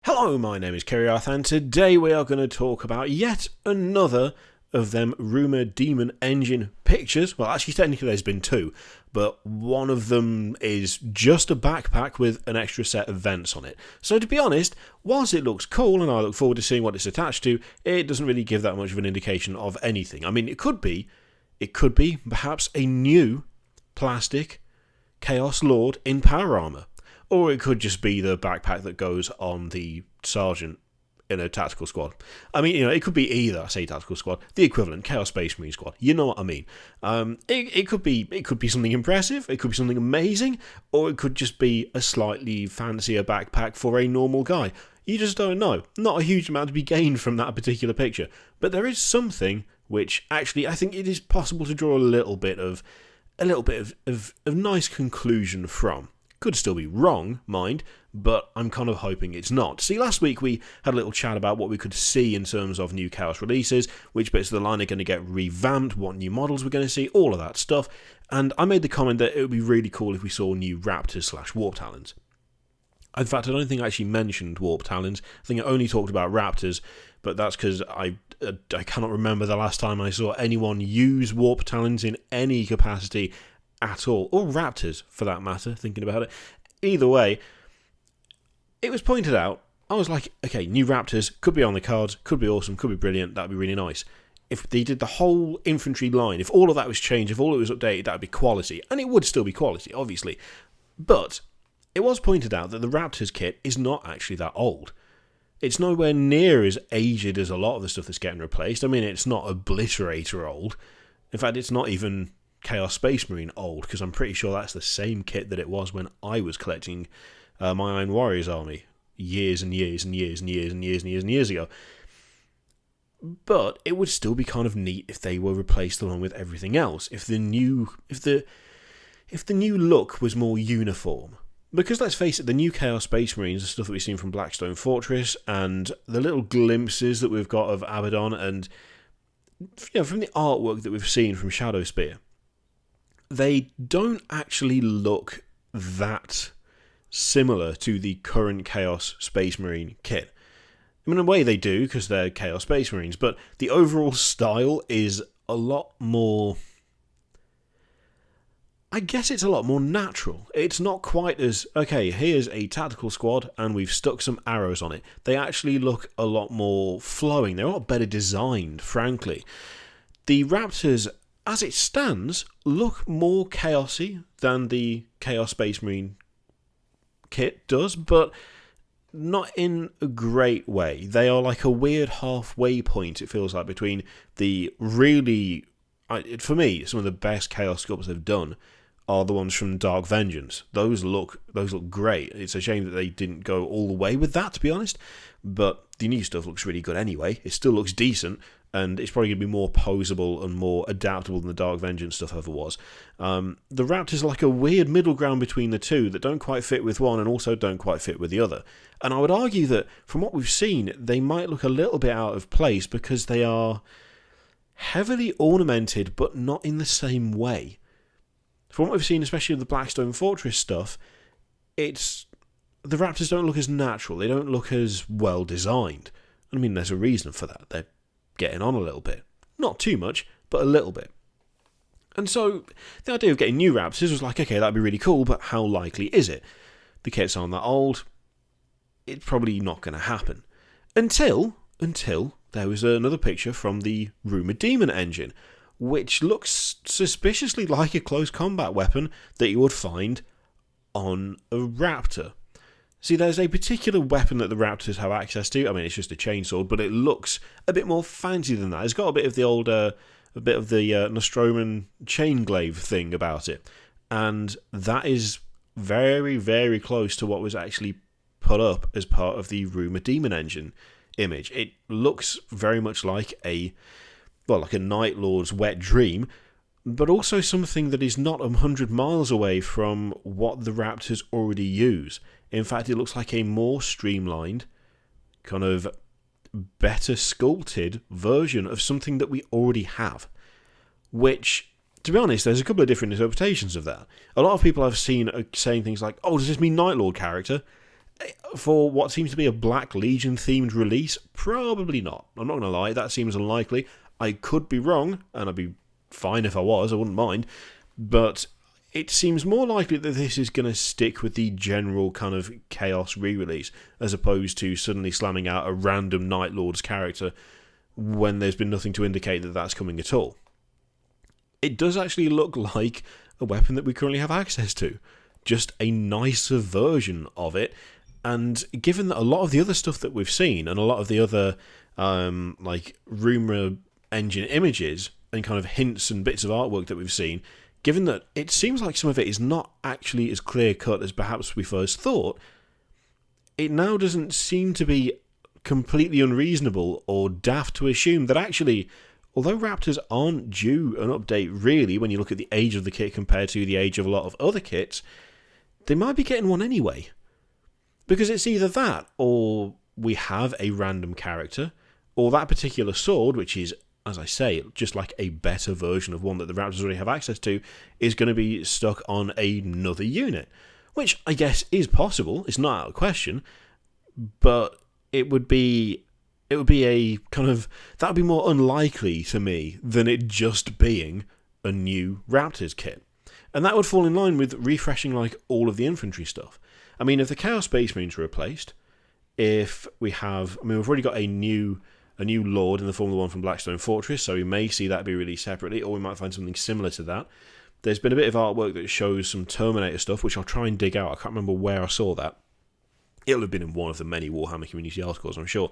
Hello, my name is Kiriath, and today we are going to talk about yet another of them Rumour Daemon Engine pictures. Well, actually, technically there's been two, but one of them is just a backpack with an extra set of vents on it. So to be honest, whilst it looks cool and I look forward to seeing what it's attached to, it doesn't really give that much of an indication of anything. I mean, it could be perhaps a new plastic Chaos Lord in power armour. Or it could just be the backpack that goes on the sergeant in a tactical squad. I mean, it could be either. I say tactical squad, the equivalent Chaos Space Marine squad. You know what I mean? It could be something impressive. It could be something amazing, or it could just be a slightly fancier backpack for a normal guy. You just don't know. Not a huge amount to be gained from that particular picture, but there is something which actually I think it is possible to draw a little bit of nice conclusion from. Could still be wrong, mind, but I'm kind of hoping it's not. See, last week we had a little chat about what we could see in terms of new Chaos releases, which bits of the line are going to get revamped, what new models we're going to see, all of that stuff, and I made the comment that it would be really cool if we saw new Raptors/Warp Talons. In fact, I don't think I actually mentioned Warp Talons. I think I only talked about Raptors, but that's because I cannot remember the last time I saw anyone use Warp Talons in any capacity at all, or Raptors for that matter, thinking about it. Either way, it was pointed out, I was like, okay, new Raptors could be on the cards, could be awesome, could be brilliant, that'd be really nice. If they did the whole infantry line, if all of that was changed, if all it was updated, that'd be quality, and it would still be quality, obviously. But it was pointed out that the Raptors kit is not actually that old. It's nowhere near as aged as a lot of the stuff that's getting replaced. I mean, it's not Obliterator old. In fact, it's not even Chaos Space Marine old, because I'm pretty sure that's the same kit that it was when I was collecting my Iron Warriors army years and years and years and years and years and years and years ago. But it would still be kind of neat if they were replaced along with everything else. If the new look was more uniform. Because let's face it, the new Chaos Space Marines, the stuff that we've seen from Blackstone Fortress, and the little glimpses that we've got of Abaddon, and from the artwork that we've seen from Shadowspear, they don't actually look that similar to the current Chaos Space Marine kit. I mean, in a way they do, because they're Chaos Space Marines, but the overall style is a lot more... I guess it's a lot more natural. It's not quite as, okay, here's a tactical squad and we've stuck some arrows on it. They actually look a lot more flowing. They're a lot better designed, frankly. The Raptors, as it stands, look more chaosy than the Chaos Space Marine kit does, but not in a great way. They are like a weird halfway point, it feels like, between the really, for me, some of the best Chaos sculpts they've done are the ones from Dark Vengeance. Those look great. It's a shame that they didn't go all the way with that, to be honest, but the new stuff looks really good anyway. It still looks decent, and it's probably going to be more posable and more adaptable than the Dark Vengeance stuff ever was. The Raptors are like a weird middle ground between the two that don't quite fit with one and also don't quite fit with the other. And I would argue that, from what we've seen, they might look a little bit out of place because they are heavily ornamented, but not in the same way. From what we've seen, especially with the Blackstone Fortress stuff, the Raptors don't look as natural. They don't look as well designed. I mean, there's a reason for that. They're getting on a little bit. Not too much, but a little bit. And so, the idea of getting new Raptors was like, okay, that'd be really cool, but how likely is it? The kits aren't that old. It's probably not going to happen. Until there was another picture from the Rumour Daemon Engine, which looks suspiciously like a close combat weapon that you would find on a Raptor. See, there's a particular weapon that the Raptors have access to. I mean, it's just a chainsword, but it looks a bit more fancy than that. It's got a bit of the old, Nostroman chain glaive thing about it. And that is very, very close to what was actually put up as part of the Rumour Daemon Engine image. It looks very much like a Night Lord's wet dream, but also something that is not 100 miles away from what the Raptors already use. In fact, it looks like a more streamlined, kind of better sculpted version of something that we already have. Which, to be honest, there's a couple of different interpretations of that. A lot of people I've seen are saying things like, oh, does this mean Night Lord character? For what seems to be a Black Legion themed release, probably not. I'm not going to lie, that seems unlikely. I could be wrong, and I'd be fine if I was, I wouldn't mind. But it seems more likely that this is going to stick with the general kind of Chaos re-release, as opposed to suddenly slamming out a random Night Lord's character when there's been nothing to indicate that that's coming at all. It does actually look like a weapon that we currently have access to. Just a nicer version of it. And given that a lot of the other stuff that we've seen, and a lot of the other like Rumour Engine images and kind of hints and bits of artwork that we've seen, given that it seems like some of it is not actually as clear-cut as perhaps we first thought, it now doesn't seem to be completely unreasonable or daft to assume that actually, although Raptors aren't due an update really when you look at the age of the kit compared to the age of a lot of other kits, they might be getting one anyway. Because it's either that, or we have a random character, or that particular sword, which is, as I say, just like a better version of one that the Raptors already have access to, is going to be stuck on another unit. Which I guess is possible, it's not out of question, but it would be a kind of, that would be more unlikely to me than it just being a new Raptors kit. And that would fall in line with refreshing like all of the infantry stuff. I mean, if the Chaos Space Marines are replaced, we've already got a new Lord in the form of the one from Blackstone Fortress, so we may see that be released separately, or we might find something similar to that. There's been a bit of artwork that shows some Terminator stuff, which I'll try and dig out. I can't remember where I saw that. It'll have been in one of the many Warhammer community articles, I'm sure.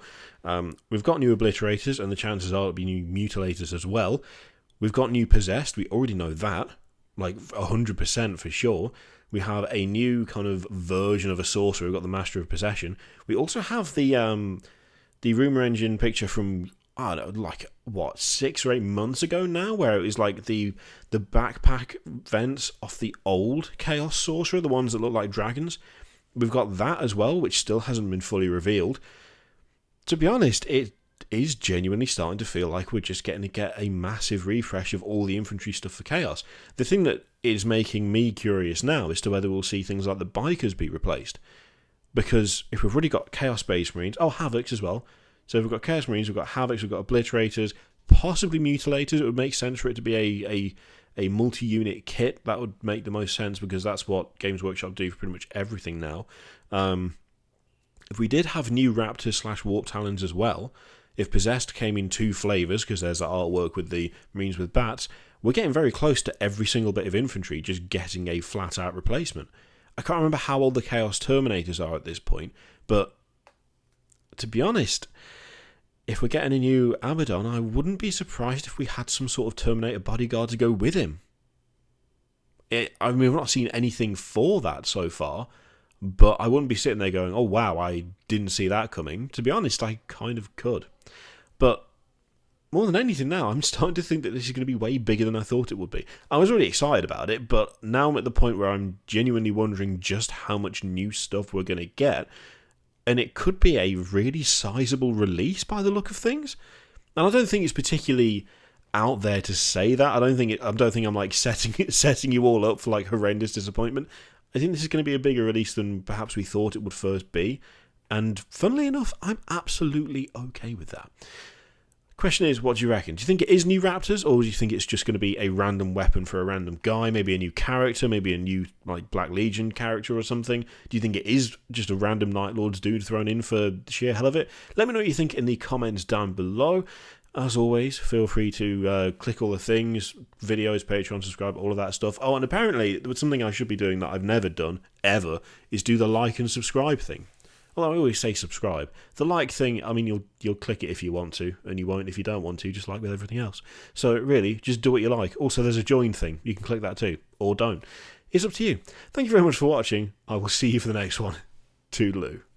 We've got new Obliterators, and the chances are it'll be new Mutilators as well. We've got new Possessed, we already know that, like 100% for sure. We have a new kind of version of a sorcerer. We've got the Master of Possession. We also have the Rumour Engine picture from, I don't know, like, 6 or 8 months ago now, where it was like the backpack vents off the old Chaos Sorcerer, the ones that look like dragons. We've got that as well, which still hasn't been fully revealed. To be honest, it is genuinely starting to feel like we're just getting to get a massive refresh of all the infantry stuff for Chaos. The thing that is making me curious now as to whether we'll see things like the Bikers be replaced. Because if we've already got Chaos Space Marines, Havocs as well. So if we've got Chaos Marines, we've got Havocs, we've got Obliterators, possibly Mutilators. It would make sense for it to be a multi-unit kit. That would make the most sense because that's what Games Workshop do for pretty much everything now. If we did have new Raptors / Warp Talons as well, if Possessed came in 2 flavours, because there's that artwork with the Marines with bats, we're getting very close to every single bit of infantry just getting a flat-out replacement. I can't remember how old the Chaos Terminators are at this point, but to be honest, if we're getting a new Abaddon, I wouldn't be surprised if we had some sort of Terminator bodyguard to go with him. We've not seen anything for that so far, but I wouldn't be sitting there going, oh wow, I didn't see that coming. To be honest, I kind of could. But more than anything now, I'm starting to think that this is going to be way bigger than I thought it would be. I was really excited about it, but now I'm at the point where I'm genuinely wondering just how much new stuff we're going to get. And it could be a really sizable release by the look of things. And I don't think it's particularly out there to say that. I don't think I'm like setting you all up for like horrendous disappointment. I think this is going to be a bigger release than perhaps we thought it would first be. And funnily enough, I'm absolutely okay with that. Question is, what do you reckon? Do you think it is new Raptors, or do you think it's just going to be a random weapon for a random guy, maybe a new character, maybe a new like Black Legion character or something? Do you think it is just a random Night Lords dude thrown in for the sheer hell of it? Let me know what you think in the comments down below. As always, feel free to click all the things, videos, Patreon, subscribe, all of that stuff. Oh, and apparently, there was something I should be doing that I've never done, ever, is do the like and subscribe thing. Although I always say subscribe. The like thing, I mean, you'll click it if you want to, and you won't if you don't want to, just like with everything else. So really, just do what you like. Also, there's a join thing. You can click that too, or don't. It's up to you. Thank you very much for watching. I will see you for the next one. Toodaloo.